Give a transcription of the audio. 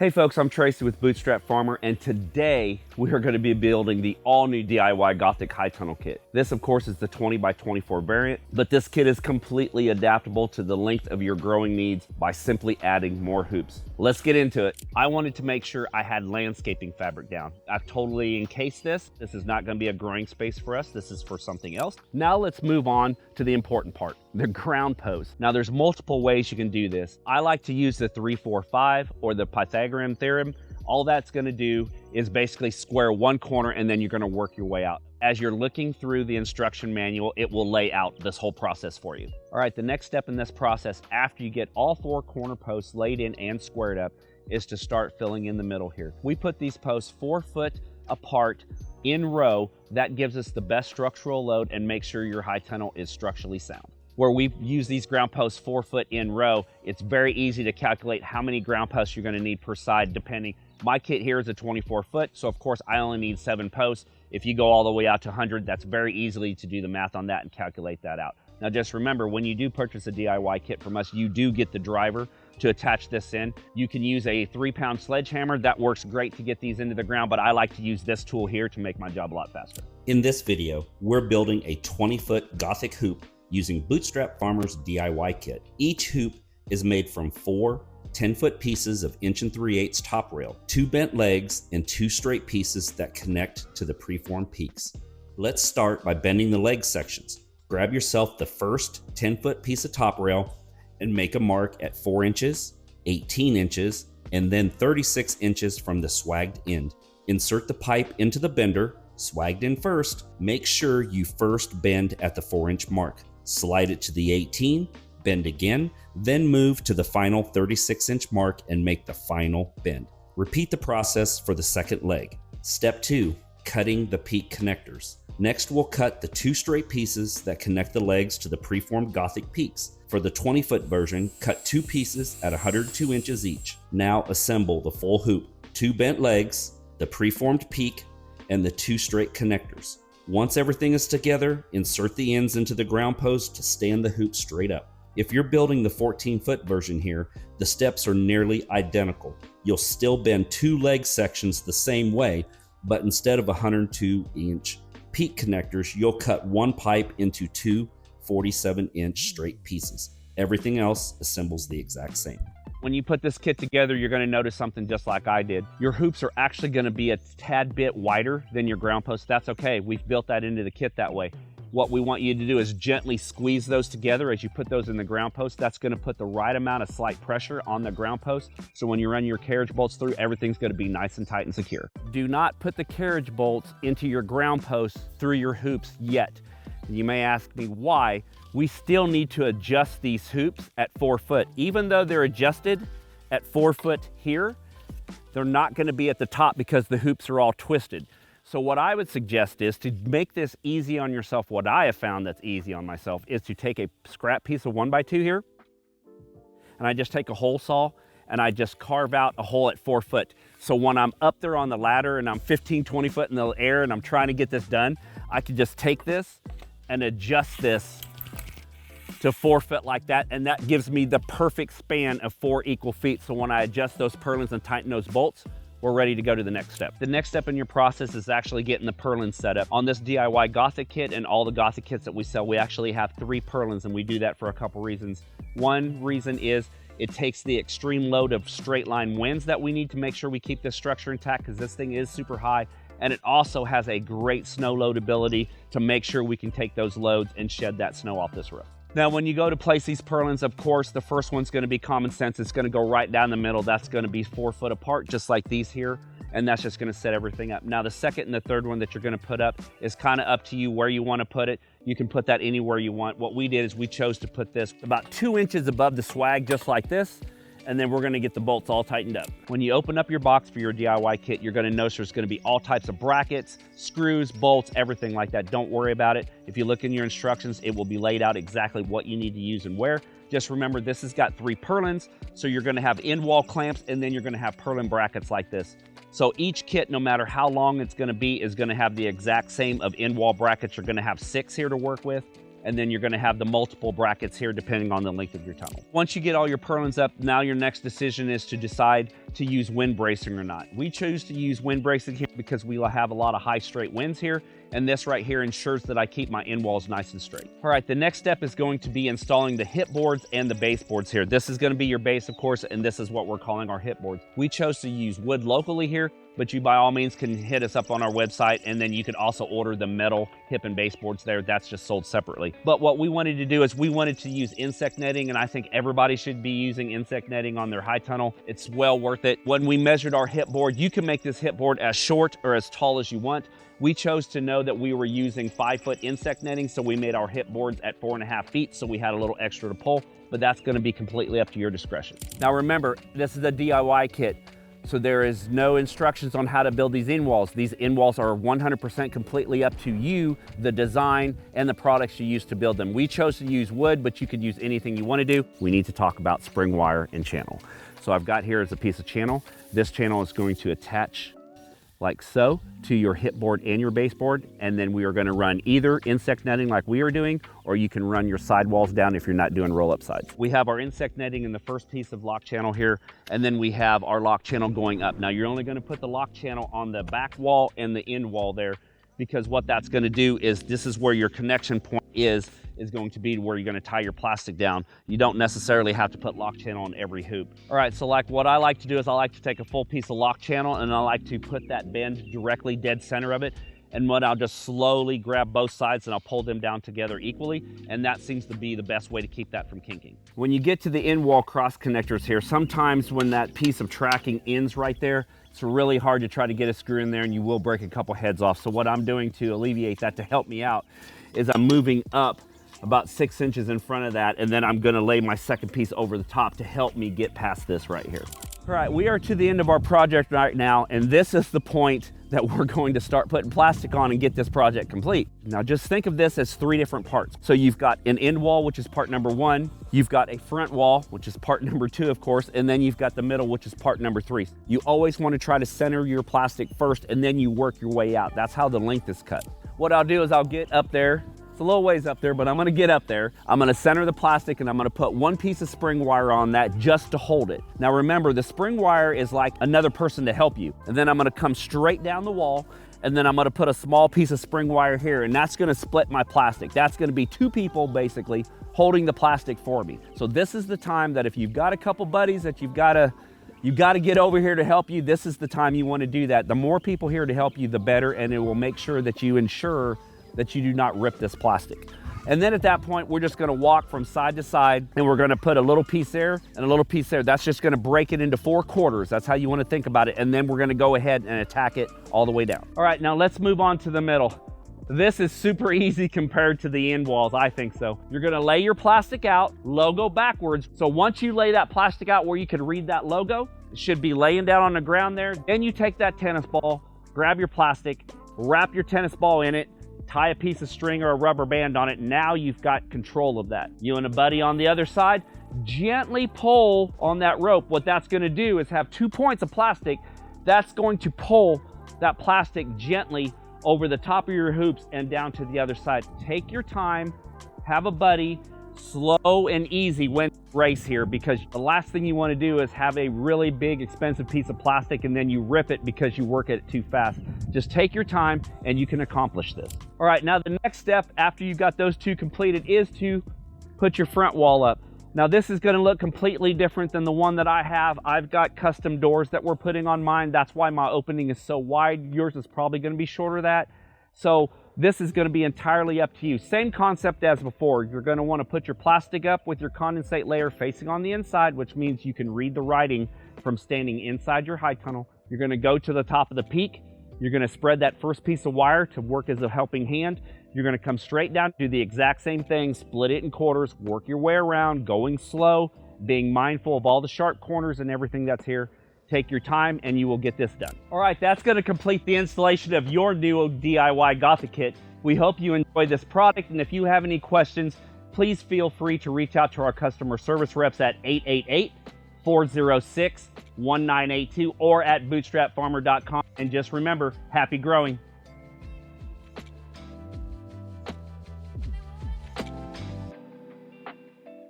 Hey folks, I'm Tracy with Bootstrap Farmer, and today we are going to be building the all-new DIY Gothic High Tunnel Kit. This, of course, is the 20 by 24 variant, but this kit is completely adaptable to the length of your growing needs by simply adding more hoops. Let's get into it. I wanted to make sure I had landscaping fabric down. I've totally encased this. This is not going to be a growing space for us. This is for something else. Now let's move on to the important part, the ground post. Now there's multiple ways you can do this. I like to use the 3-4-5 or the Pythagorean theorem. All that's going to do is basically square one corner and then you're going to work your way out. As you're looking through the instruction manual, it will lay out this whole process for you. All right, the next step in this process, after you get all four corner posts laid in and squared up, is to start filling in the middle here. We put these posts 4 foot apart in row. That gives us the best structural load and makes sure your high tunnel is structurally sound. Where we use these ground posts 4 foot in row, it's very easy to calculate how many ground posts you're going to need per side depending. My kit here is a 24 foot, so of course I only need 7 posts. If you go all the way out to 100, that's very easily to do the math on that and calculate that out. Now just remember, when you do purchase a DIY kit from us, you do get the driver to attach this in. You can use a 3-pound sledgehammer. That works great to get these into the ground, but I like to use this tool here to make my job a lot faster. In this video, we're building a 20-foot Gothic hoop using Bootstrap Farmer's DIY kit. Each hoop is made from 4 10-foot pieces of 1 3/8" top rail, 2 bent legs, and 2 straight pieces that connect to the preformed peaks. Let's start by bending the leg sections. Grab yourself the first 10-foot piece of top rail and make a mark at 4 inches, 18 inches, and then 36 inches from the swagged end. Insert the pipe into the bender, swagged in first. Make sure you first bend at the 4-inch mark. Slide it to the 18, bend again, then move to the final 36-inch mark and make the final bend. Repeat the process for the second leg. Step 2, cutting the peak connectors. Next, we'll cut the 2 straight pieces that connect the legs to the preformed Gothic peaks. For the 20-foot version, cut 2 pieces at 102 inches each. Now assemble the full hoop, 2 bent legs, the preformed peak, and the 2 straight connectors. Once everything is together, insert the ends into the ground post to stand the hoop straight up. If you're building the 14-foot version here, the steps are nearly identical. You'll still bend 2 leg sections the same way, but instead of 102-inch peak connectors, you'll cut 1 pipe into 2 47-inch straight pieces. Everything else assembles the exact same. When you put this kit together, you're going to notice something just like I did. Your hoops are actually going to be a tad bit wider than your ground post. That's okay. We've built that into the kit that way. What we want you to do is gently squeeze those together as you put those in the ground post. That's going to put the right amount of slight pressure on the ground post. So when you run your carriage bolts through, everything's going to be nice and tight and secure. Do not put the carriage bolts into your ground post through your hoops yet. You may ask me why. We still need to adjust these hoops at 4 foot. Even though they're adjusted at 4 foot here, they're not going to be at the top because the hoops are all twisted. So what I would suggest is to make this easy on yourself. What I have found that's easy on myself is to take a scrap piece of 1x2 here, and I just take a hole saw and I just carve out a hole at 4 foot. So when I'm up there on the ladder and I'm 15, 20 foot in the air and I'm trying to get this done, I can just take this and adjust this to 4 foot like that, and that gives me the perfect span of 4 equal feet. So when I adjust those purlins and tighten those bolts, we're ready to go to the next step. The next step in your process is actually getting the purlins set up. On this DIY Gothic kit and all the Gothic kits that we sell, we actually have 3 purlins, and we do that for a couple reasons. One reason is it takes the extreme load of straight line winds that we need to make sure we keep this structure intact, because this thing is super high. And it also has a great snow load ability to make sure we can take those loads and shed that snow off this roof. Now, when you go to place these purlins, of course, the first one's going to be common sense. It's going to go right down the middle. That's going to be 4 foot apart, just like these here. And that's just going to set everything up. Now, the second and the third one that you're going to put up is kind of up to you where you want to put it. You can put that anywhere you want. What we did is we chose to put this about 2 inches above the swag, just like this. And then we're going to get the bolts all tightened up. When you open up your box for your DIY kit, you're going to notice there's going to be all types of brackets, screws, bolts, everything like that. Don't worry about it. If you look in your instructions, it will be laid out exactly what you need to use and where. Just remember, this has got 3 purlins, so you're going to have end wall clamps, and then you're going to have purlin brackets like this. So each kit, no matter how long it's going to be, is going to have the exact same of end wall brackets. You're going to have 6 here to work with. and then you're going to have the multiple brackets here depending on the length of your tunnel. Once you get all your purlins up, now your next decision is to decide to use wind bracing or not. We choose to use wind bracing here because we will have a lot of high straight winds here, and this right here ensures that I keep my end walls nice and straight. All right, the next step is going to be installing the Hipboards and the baseboards here. This is going to be your base, of course, and this is what we're calling our Hipboards. We chose to use wood locally here, but you by all means can hit us up on our website, and then you can also order the metal hip and baseboards there. That's just sold separately. But what we wanted to do is we wanted to use insect netting, and I think everybody should be using insect netting on their high tunnel. It's well worth it. When we measured our Hipboard, you can make this Hipboard as short or as tall as you want. We chose to know that we were using 5-foot insect netting, so we made our Hipboards at 4.5 feet, so we had a little extra to pull, but that's gonna be completely up to your discretion. Now remember, this is a DIY kit, so there is no instructions on how to build these end walls. These end walls are 100% completely up to you, the design, and the products you use to build them. We chose to use wood, but you could use anything you wanna do. We need to talk about spring wire and channel. So I've got here is a piece of channel. This channel is going to attach like so to your Hipboard and your baseboard, and then we are going to run either insect netting like we are doing, or you can run your sidewalls down if you're not doing roll-up sides. We have our insect netting in the first piece of lock channel here, and then we have our lock channel going up. Now you're only going to put the lock channel on the back wall and the end wall there, because what that's going to do is this is where your connection point is going to be where you're going to tie your plastic down. You don't necessarily have to put lock channel on every hoop. All right, so like what I like to do is I like to take a full piece of lock channel, and I like to put that bend directly dead center of it. And what I'll just slowly grab both sides and I'll pull them down together equally. And that seems to be the best way to keep that from kinking. When you get to the end wall cross connectors here, sometimes when that piece of tracking ends right there, it's really hard to try to get a screw in there, and you will break a couple heads off. So what I'm doing to alleviate that, to help me out, is I'm moving up about 6 inches in front of that, and then I'm gonna lay my second piece over the top to help me get past this right here. All right, we are to the end of our project right now, and this is the point that we're going to start putting plastic on and get this project complete. Now just think of this as 3 different parts. So you've got an end wall, which is part number 1, you've got a front wall, which is part number 2, of course, and then you've got the middle, which is part number 3. You always want to try to center your plastic first, and then you work your way out. That's how the length is cut. What I'll do is I'll get up there. It's a little ways up there, but I'm gonna get up there. I'm gonna center the plastic, and I'm gonna put 1 piece of spring wire on that just to hold it. Now remember, the spring wire is like another person to help you. And then I'm gonna come straight down the wall, and then I'm gonna put a small piece of spring wire here, and that's gonna split my plastic. That's gonna be 2 people basically holding the plastic for me. So this is the time that if you've got a couple buddies that you've gotta get over here to help you, this is the time you wanna do that. The more people here to help you, the better, and it will make sure that you ensure that you do not rip this plastic. And then at that point, we're just gonna walk from side to side, and we're gonna put a little piece there and a little piece there. That's just gonna break it into 4 quarters. That's how you wanna think about it. And then we're gonna go ahead and attack it all the way down. All right, now let's move on to the middle. This is super easy compared to the end walls, I think so. You're gonna lay your plastic out, logo backwards. So once you lay that plastic out where you can read that logo, it should be laying down on the ground there. Then you take that tennis ball, grab your plastic, wrap your tennis ball in it, tie a piece of string or a rubber band on it. Now you've got control of that. You and a buddy on the other side, gently pull on that rope. What that's gonna do is have 2 points of plastic. That's going to pull that plastic gently over the top of your hoops and down to the other side. Take your time, have a buddy, slow and easy when race here, because the last thing you want to do is have a really big expensive piece of plastic and then you rip it because you work it too fast. Just take your time and you can accomplish this. All right, now the next step after you've got those 2 completed is to put your front wall up. Now this is going to look completely different than the one that I have. I've got custom doors that we're putting on mine. That's why my opening is so wide. Yours is probably going to be shorter than that. So this is going to be entirely up to you. Same concept as before. You're going to want to put your plastic up with your condensate layer facing on the inside, which means you can read the writing from standing inside your high tunnel. You're going to go to the top of the peak. You're going to spread that first piece of wire to work as a helping hand. You're going to come straight down, do the exact same thing, split it in quarters, work your way around, going slow, being mindful of all the sharp corners and everything that's here. Take your time and you will get this done. All right, that's going to complete the installation of your new DIY Gothic kit. We hope you enjoy this product, and if you have any questions, please feel free to reach out to our customer service reps at 888-406-1982 or at bootstrapfarmer.com. And just remember, happy growing.